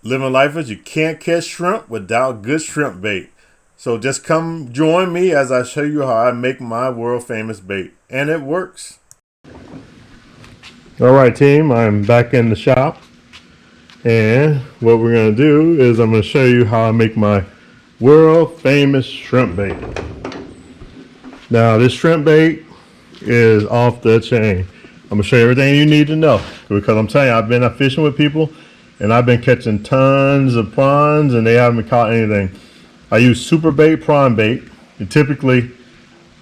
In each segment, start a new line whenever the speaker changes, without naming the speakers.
Living lifers, you can't catch shrimp without good shrimp bait. So just come join me as I show you how I make my world famous bait. And it works. All right, team, I'm back in the shop. And what we're going to do is I'm going to show you how I make my world famous shrimp bait. Now, this shrimp bait is off the chain. I'm going to show you everything you need to know. Because I'm telling you, I've been fishing with people and I've been catching tons of prawns and they haven't caught anything. I use super bait prawn bait. And typically,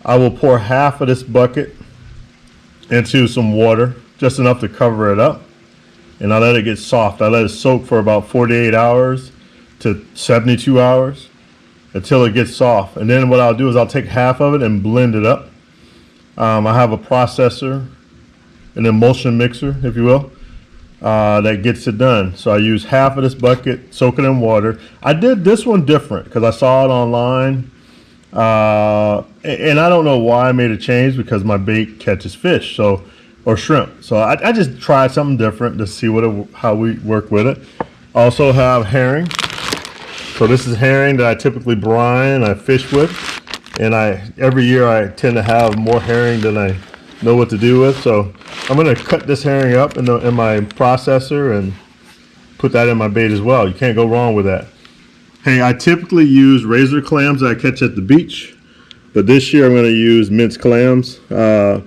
I will pour half of this bucket into some water, just enough to cover it up. And I let it get soft. I let it soak for about 48 hours to 72 hours until it gets soft. And then what I'll do is I'll take half of it and blend it up. I have a processor, an emulsion mixer, if you will, that gets it done. So I use half of this bucket, soak it in water. I did this one different because I saw it online. And I don't know why I made a change, because my bait catches fish, or shrimp. So I just tried something different to see how we work with it. Also have herring. So this is herring that I typically brine, I fish with. And every year I tend to have more herring than I know what to do with. So I'm going to cut this herring up in my processor and put that in my bait as well. You can't go wrong with that. Hey, I typically use razor clams that I catch at the beach, but this year I'm going to use minced clams. And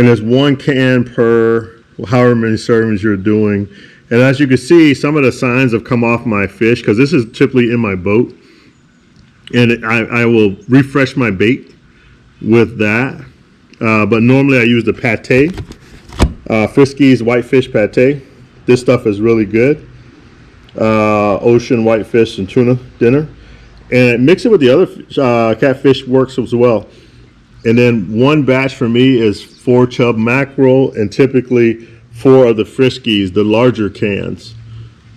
there's 1 can per however many servings you're doing. And as you can see, some of the signs have come off my fish because this is typically in my boat. And I will refresh my bait with that. But normally I use the pate, Friskies whitefish pate. This stuff is really good. Ocean whitefish and tuna dinner. And mix it with the other catfish works as well. And then 1 batch for me is 4 chub mackerel and typically 4 of the Friskies, the larger cans.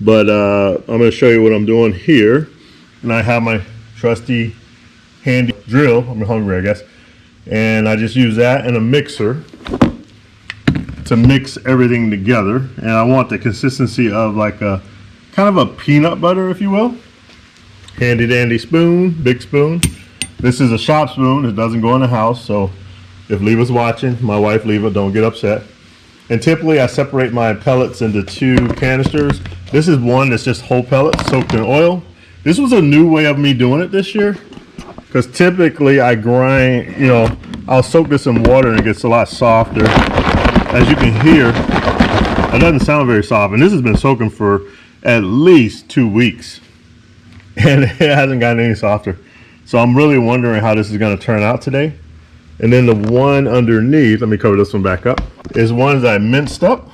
But I'm going to show you what I'm doing here. And I have my trusty handy drill. I'm hungry, I guess. And I just use that in a mixer to mix everything together. And I want the consistency of like a kind of a peanut butter, if you will. Handy dandy spoon, big spoon. This is a shop spoon. It doesn't go in the house. So if Leva's watching, my wife Leva, don't get upset. And typically I separate my pellets into 2 canisters. This is one that's just whole pellets soaked in oil. This was a new way of me doing it this year, because typically I grind, I'll soak this in water and it gets a lot softer. As you can hear, it doesn't sound very soft. And this has been soaking for at least 2 weeks. And it hasn't gotten any softer. So I'm really wondering how this is going to turn out today. And then the one underneath, let me cover this one back up, is ones that I minced up.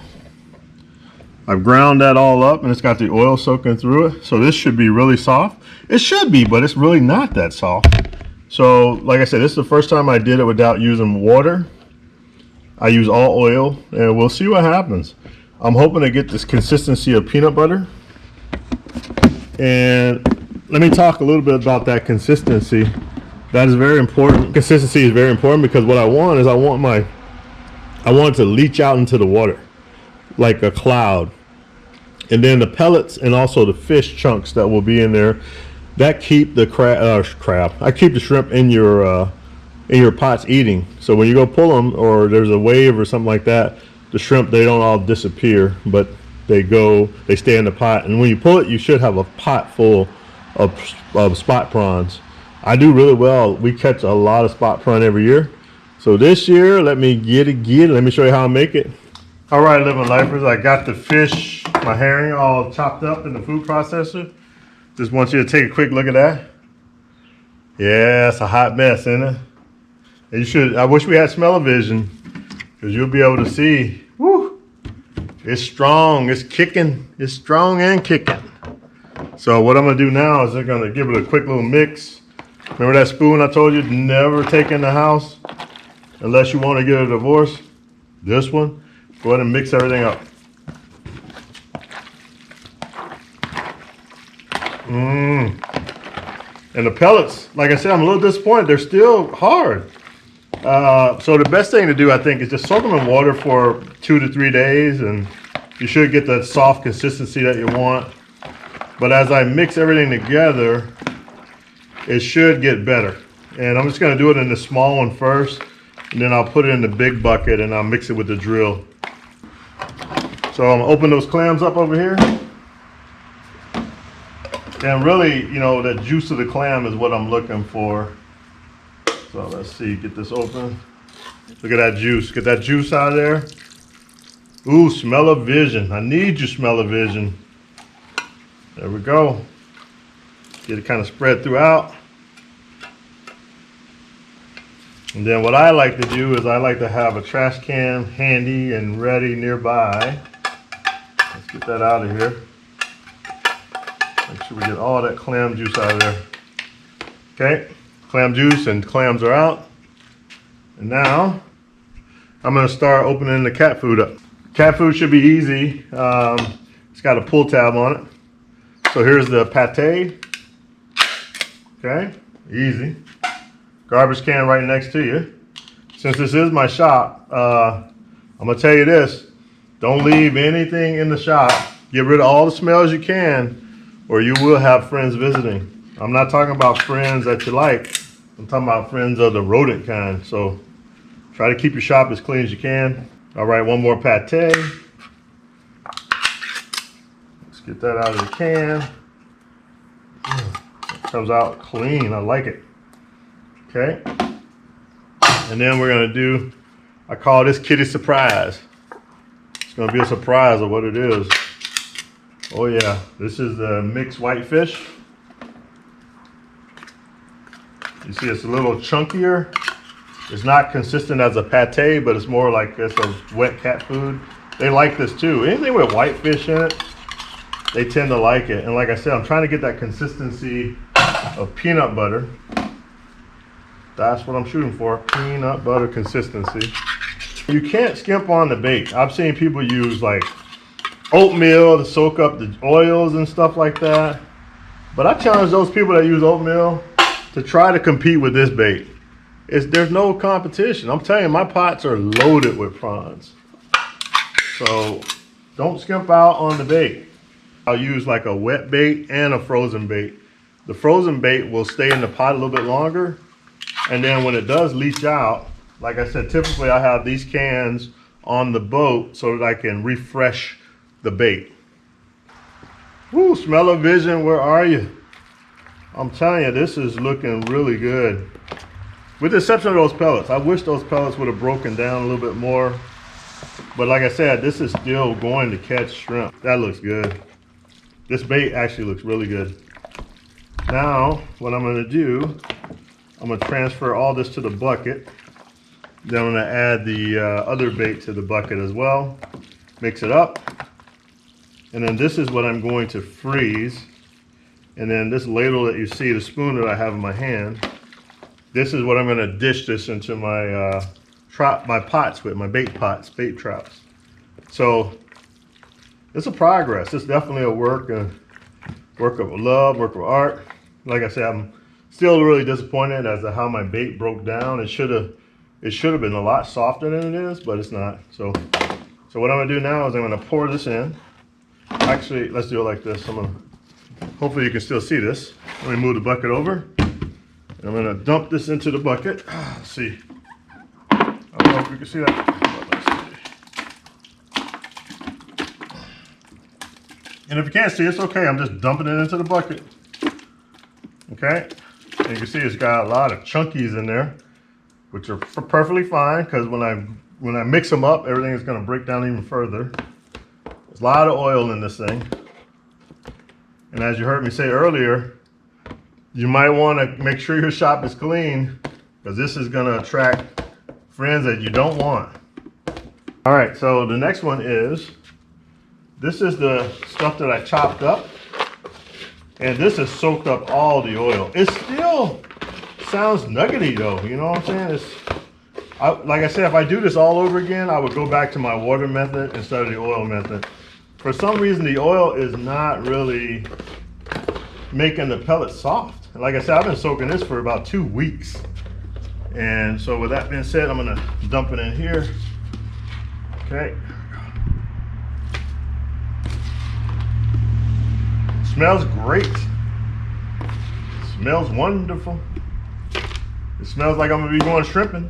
I've ground that all up and it's got the oil soaking through it. So this should be really soft. It should be, but it's really not that soft. So like I said, this is the first time I did it without using water. I use all oil and we'll see what happens. I'm hoping to get this consistency of peanut butter. And let me talk a little bit about that consistency. That is very important. Consistency is very important because what I want is I want it to leach out into the water like a cloud. And then the pellets and also the fish chunks that will be in there, that keep the crab. I keep the shrimp in your pots eating. So when you go pull them, or there's a wave or something like that, the shrimp, they don't all disappear, but they stay in the pot. And when you pull it, you should have a pot full of spot prawns. I do really well. We catch a lot of spot prawn every year. So this year, let me get it. Let me show you how I make it. All right, living lifers, I got the fish, my herring, all chopped up in the food processor. Just want you to take a quick look at that. Yeah, it's a hot mess, isn't it? And I wish we had smell-o-vision, because you'll be able to see. Woo! It's strong, it's kicking, it's strong and kicking. So what I'm gonna do now is I'm gonna give it a quick little mix. Remember that spoon I told you to never take in the house unless you want to get a divorce? This one. Go ahead and mix everything up. And the pellets, like I said, I'm a little disappointed. They're still hard. So the best thing to do, I think, is just soak them in water for 2 to 3 days, and you should get that soft consistency that you want. But as I mix everything together, it should get better. And I'm just gonna do it in the small one first, and then I'll put it in the big bucket and I'll mix it with the drill. So I'm gonna open those clams up over here. And really, you know, the juice of the clam is what I'm looking for. So let's see, get this open. Look at that juice. Get that juice out of there. Ooh, smell of vision. I need you, smell of vision. There we go. Get it kind of spread throughout. And then what I like to do is I like to have a trash can handy and ready nearby. Let's get that out of here. Make sure we get all that clam juice out of there. Okay, clam juice and clams are out. And now I'm gonna start opening the cat food up. Cat food should be easy. It's got a pull tab on it. So here's the pate. Okay, easy. Garbage can right next to you. Since this is my shop, I'm gonna tell you this, don't leave anything in the shop. Get rid of all the smells you can, or you will have friends visiting. I'm not talking about friends that you like. I'm talking about friends of the rodent kind. So try to keep your shop as clean as you can. All right, one more pate. Let's get that out of the can. It comes out clean, I like it. Okay. And then we're gonna do, I call this kitty surprise. It's gonna be a surprise of what it is. Oh yeah, this is the mixed whitefish. You see it's a little chunkier. It's not consistent as a pate, but it's more like it's a wet cat food. They like this too. Anything with whitefish in it, they tend to like it. And like I said, I'm trying to get that consistency of peanut butter. That's what I'm shooting for, peanut butter consistency. You can't skimp on the bait. I've seen people use like oatmeal to soak up the oils and stuff like that. But I challenge those people that use oatmeal to try to compete with this bait. There's no competition. I'm telling you, my pots are loaded with prawns. So don't skimp out on the bait. I'll use like a wet bait and a frozen bait. The frozen bait will stay in the pot a little bit longer. And then when it does leach out, like I said, typically I have these cans on the boat so that I can refresh the bait. Woo, smell of vision, where are you? I'm telling you, this is looking really good. With the exception of those pellets. I wish those pellets would have broken down a little bit more. But like I said, this is still going to catch shrimp. That looks good. This bait actually looks really good. Now, what I'm gonna do, I'm gonna transfer all this to the bucket. Then I'm gonna add the other bait to the bucket as well. Mix it up. And then this is what I'm going to freeze. And then this ladle that you see, the spoon that I have in my hand, this is what I'm gonna dish this into my my pots with, my bait pots, bait traps. So it's a progress. It's definitely a work of love, work of art. Like I said, I'm still really disappointed as to how my bait broke down. It should have been a lot softer than it is, but it's not. So what I'm gonna do now is I'm gonna pour this in. Actually, let's do it like this. Hopefully you can still see this. Let me move the bucket over. And I'm gonna dump this into the bucket. Let's see. I don't know if you can see that. And if you can't see, it's okay. I'm just dumping it into the bucket. Okay. And you can see it's got a lot of chunkies in there, which are perfectly fine because when I mix them up, everything is going to break down even further. There's a lot of oil in this thing. And as you heard me say earlier, you might want to make sure your shop is clean because this is going to attract friends that you don't want. All right, so the next one is, this is the stuff that I chopped up. And this has soaked up all the oil. It still sounds nuggety though, you know what I'm saying? Like I said, if I do this all over again, I would go back to my water method instead of the oil method. For some reason, the oil is not really making the pellets soft. And like I said, I've been soaking this for about 2 weeks. And so with that being said, I'm gonna dump it in here. Okay. smells great. It smells wonderful. It smells like I'm gonna be going shrimping.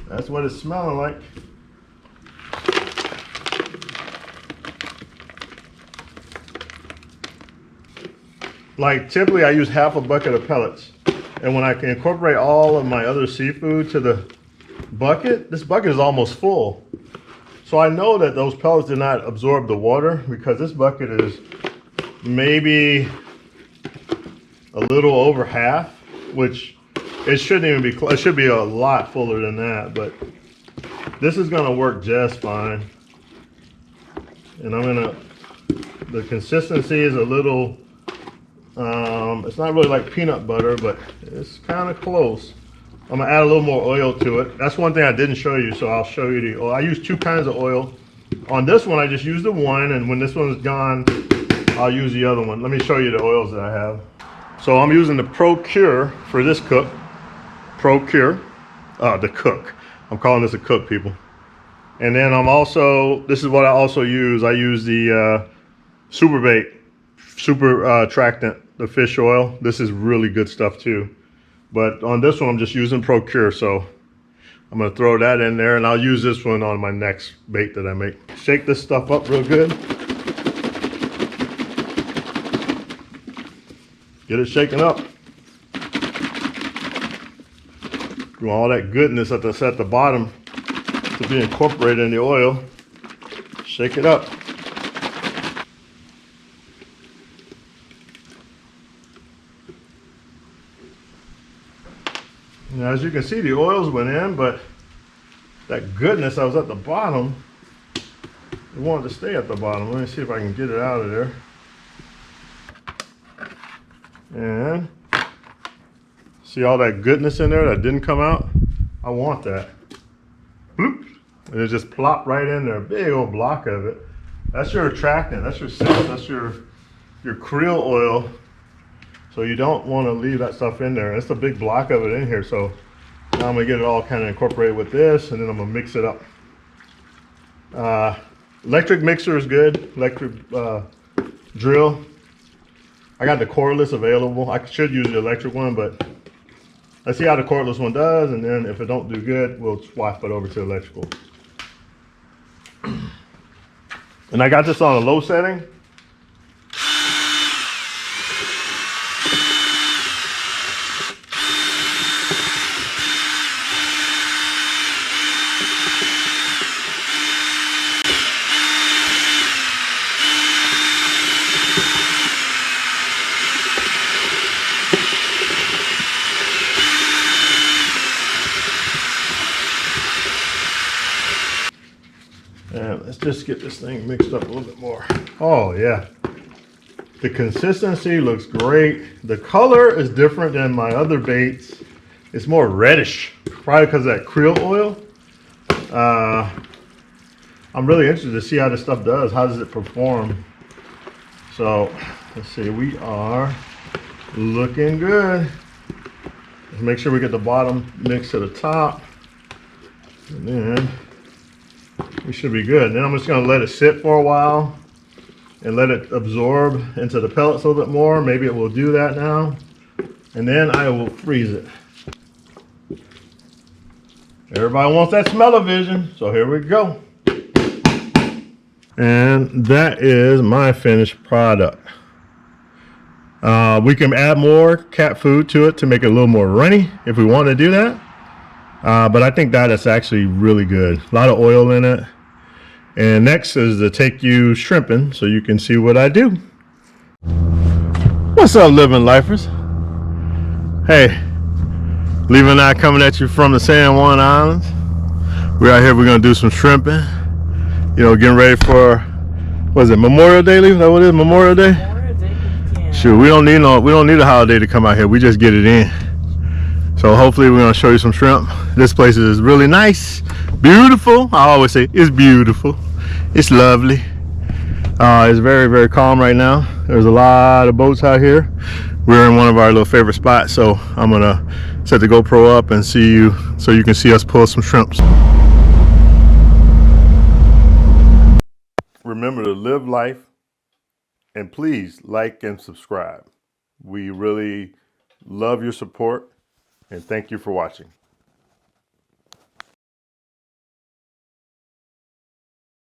That's what it's smelling like. Like typically I use half a bucket of pellets. And when I can incorporate all of my other seafood to the bucket, this bucket is almost full. So I know that those pellets did not absorb the water because this bucket is maybe a little over half, which it shouldn't even be, it should be a lot fuller than that, but this is gonna work just fine. And the consistency is a little, it's not really like peanut butter, but it's kind of close. I'm gonna add a little more oil to it. That's one thing I didn't show you, so I'll show you the oil. I use 2 kinds of oil. On this one, I just used the one, and when this one's gone, I'll use the other one. Let me show you the oils that I have. So I'm using the Pro-Cure for this cook. Pro-Cure, the cook. I'm calling this a cook, people. And then this is what I also use. I use the Super Bait, Super Tractant, the fish oil. This is really good stuff too. But on this one, I'm just using Pro-Cure, so I'm gonna throw that in there, and I'll use this one on my next bait that I make. Shake this stuff up real good. Get it shaken up. You want all that goodness that's at the bottom to be incorporated in the oil. Shake it up. Now, as you can see, the oils went in, but that goodness that was at the bottom, it wanted to stay at the bottom. Let me see if I can get it out of there. And see all that goodness in there that didn't come out? I want that. Bloop. And it just plopped right in there, a big old block of it. That's your attractant, that's your scent, that's your krill oil. So you don't want to leave that stuff in there. It's a big block of it in here. So now I'm gonna get it all kind of incorporated with this, and then I'm gonna mix it up. Electric mixer is good. Electric drill. I got the cordless available. I should use the electric one, but let's see how the cordless one does, and then if it don't do good, we'll swap it over to electrical. And I got this on a low setting. And let's just get this thing mixed up a little bit more. Oh yeah, the consistency looks great. The color is different than my other baits. It's more reddish, probably because of that krill oil. I'm really interested to see how this stuff does. How does it perform? So let's see, we are looking good. Let's make sure we get the bottom mixed to the top, and then we should be good. And then I'm just gonna let it sit for a while and let it absorb into the pellets a little bit more. Maybe it will do that now. And then I will freeze it. Everybody wants that smell-o-vision, so here we go. And that is my finished product. We can add more cat food to it to make it a little more runny if we want to do that. But I think that is actually really good. A lot of oil in it. And next is to take you shrimping so you can see what I do. What's up, living lifers? Hey, Levi and I coming at you from the San Juan Islands. We're out here, we're gonna do some shrimping. You know, getting ready for, what is it, Memorial Day, Levi? Is that what it is, Memorial Day? Memorial Day, yeah. Sure, we don't need a holiday to come out here. We just get it in. So hopefully we're gonna show you some shrimp. This place is really nice, beautiful. I always say it's beautiful. It's lovely. It's very, very calm right now. There's a lot of boats out here. We're in one of our little favorite spots, so I'm gonna set the GoPro up and see you so you can see us pull some shrimps. Remember to live life, And please like and subscribe. We really love your support, and thank you for watching.